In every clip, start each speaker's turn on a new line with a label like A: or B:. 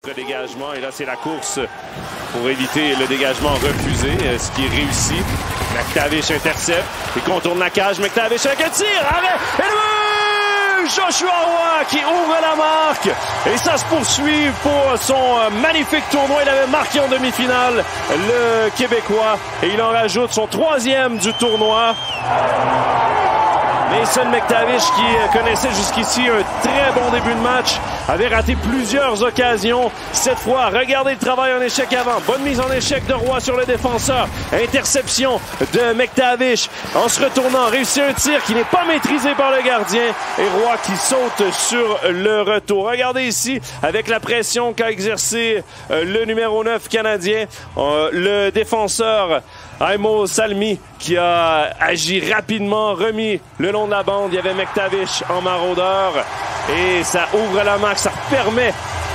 A: contre dégagement. Et là, c'est la course pour éviter le dégagement refusé, ce qui est réussi. McTavish intercepte. Il contourne la cage. McTavish avec un tir. Arrêt. Et le but! Joshua Roy qui ouvre la marque. Et ça se poursuit pour son magnifique tournoi. Il avait marqué en demi-finale le Québécois. Et il en rajoute son 3e du tournoi. Mason McTavish, qui connaissait jusqu'ici un très bon début de match, avait raté plusieurs occasions. Cette fois, regardez le travail en échec avant. Bonne mise en échec de Roy sur le défenseur. Interception de McTavish. En se retournant, réussit un tir qui n'est pas maîtrisé par le gardien. Et Roy qui saute sur le retour. Regardez ici, avec la pression qu'a exercé le numéro 9 canadien, le défenseur Aimo Salmi qui a agi rapidement, remis le long de la bande. Il y avait McTavish en maraudeur et ça ouvre la marque, ça permet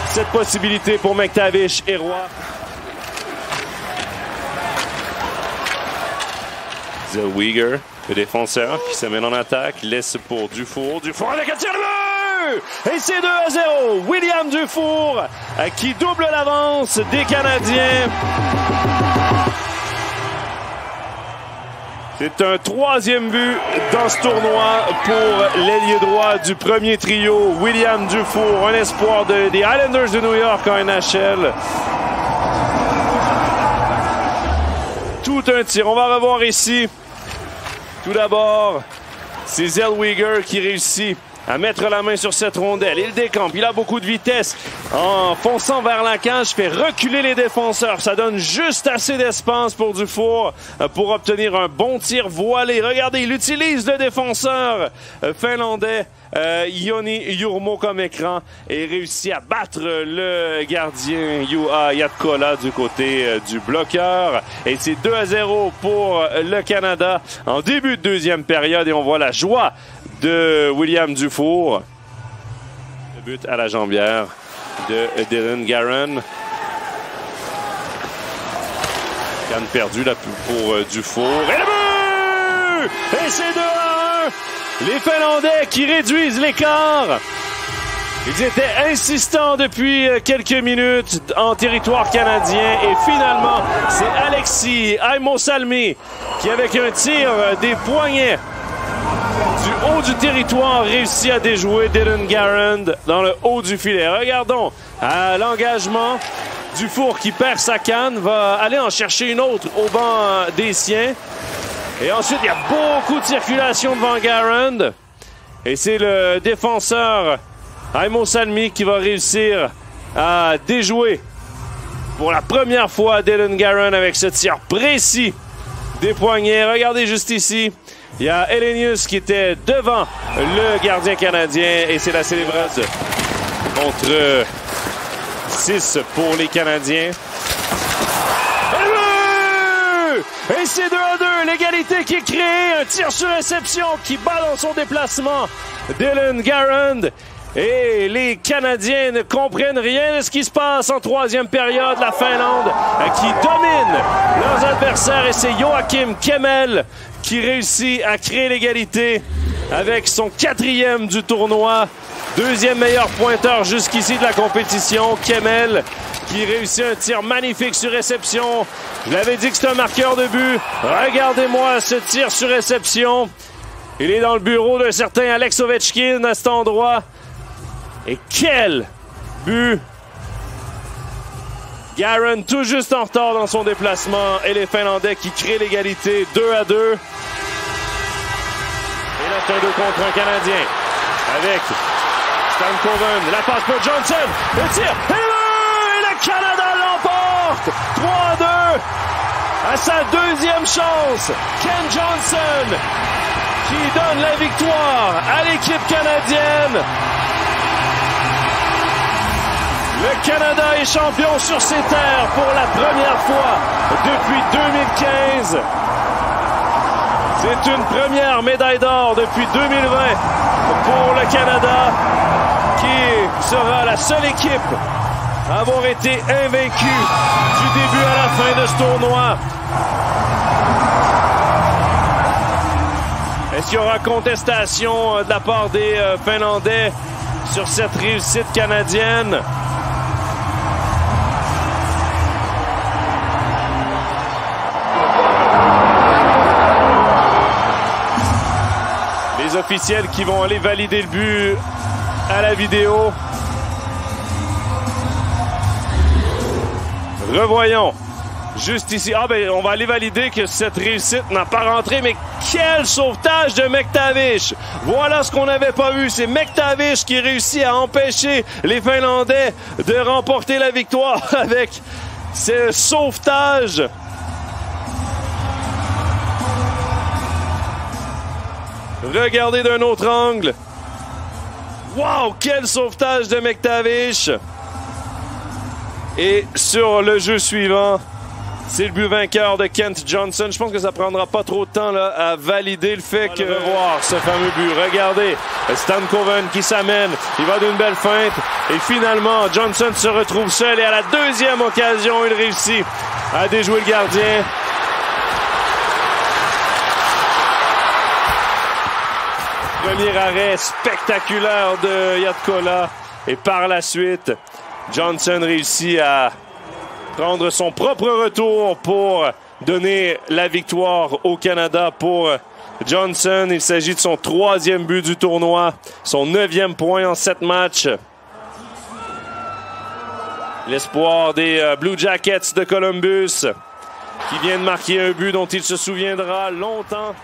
A: cette possibilité pour McTavish et Roy. Zellweger, le défenseur qui se mène en attaque, laisse pour Dufour. Dufour avec un tir de but! Et c'est 2-0. William Dufour qui double l'avance des Canadiens. C'est un 3e but dans ce tournoi pour l'ailier droit du premier trio, William Dufour, un espoir des Islanders de New York en NHL. Tout un tir. On va revoir ici. Tout d'abord, c'est Zellweger qui réussit à mettre la main sur cette rondelle. Il décampe, il a beaucoup de vitesse. En fonçant vers la cage, fait reculer les défenseurs. Ça donne juste assez d'espace pour Dufour pour obtenir un bon tir voilé. Regardez, il utilise le défenseur finlandais Joni Jurmo comme écran et réussit à battre le gardien Juha Jatkola du côté du bloqueur. Et c'est 2-0 pour le Canada en début de 2e période. Et on voit la joie de William Dufour. Le but à la jambière de Dylan Garand. Canne perdue là pour Dufour. Et le but! Et c'est 2-1! Les Finlandais qui réduisent l'écart. Ils étaient insistants depuis quelques minutes en territoire canadien. Et finalement, c'est Alexis Aimo Salmi qui, avec un tir des poignets du haut du territoire, réussit à déjouer Dylan Garand dans le haut du filet. Regardons à l'engagement. Dufour qui perd sa canne, va aller en chercher une autre au banc des siens. Et ensuite, il y a beaucoup de circulation devant Garand. Et c'est le défenseur Aimo Salmi qui va réussir à déjouer pour la première fois Dylan Garand avec ce tir précis des poignets. Regardez juste ici. Il y a Elenius qui était devant le gardien canadien et c'est la célébration contre 6 pour les Canadiens. Et c'est 2-2, l'égalité qui est créée, un tir sur réception qui bat dans son déplacement Dylan Garand. Et les Canadiens ne comprennent rien de ce qui se passe en 3e période. La Finlande qui domine leurs adversaires et c'est Joakim Kemell qui réussit à créer l'égalité avec son 4e du tournoi. 2e meilleur pointeur jusqu'ici de la compétition. Kemell qui réussit un tir magnifique sur réception. Je l'avais dit que c'est un marqueur de but. Regardez-moi ce tir sur réception. Il est dans le bureau d'un certain Alex Ovechkin à cet endroit. Et quel but! Garand tout juste en retard dans son déplacement et les Finlandais qui créent l'égalité 2-2. Et là, c'est un 2 contre 1 canadien avec Stankoven. La passe pour Johnson. Le tir. Et le Canada l'emporte. 3-2. À sa 2e chance. Ken Johnson qui donne la victoire à l'équipe canadienne. Le Canada est champion sur ses terres pour la première fois depuis 2015. C'est une première médaille d'or depuis 2020 pour le Canada, qui sera la seule équipe à avoir été invaincue du début à la fin de ce tournoi. Est-ce qu'il y aura contestation de la part des Finlandais sur cette réussite canadienne? officiels qui vont aller valider le but à la vidéo. Revoyons. Juste ici. Ah ben, on va aller valider que cette réussite n'a pas rentré, mais quel sauvetage de McTavish! Voilà ce qu'on n'avait pas vu. C'est McTavish qui réussit à empêcher les Finlandais de remporter la victoire avec ce sauvetage. Regardez d'un autre angle. Wow, quel sauvetage de McTavish! Et sur le jeu suivant, c'est le but vainqueur de Kent Johnson. Je pense que ça prendra pas trop de temps là, à valider le fait que voir ce fameux but. Regardez, Stankoven qui s'amène. Il va d'une belle feinte. Et finalement, Johnson se retrouve seul. Et à la deuxième occasion, il réussit à déjouer le gardien. Premier arrêt spectaculaire de Jatkola. Et par la suite, Johnson réussit à prendre son propre retour pour donner la victoire au Canada pour Johnson. Il s'agit de son 3e but du tournoi, son 9e point en 7 matchs. L'espoir des Blue Jackets de Columbus qui vient de marquer un but dont il se souviendra longtemps.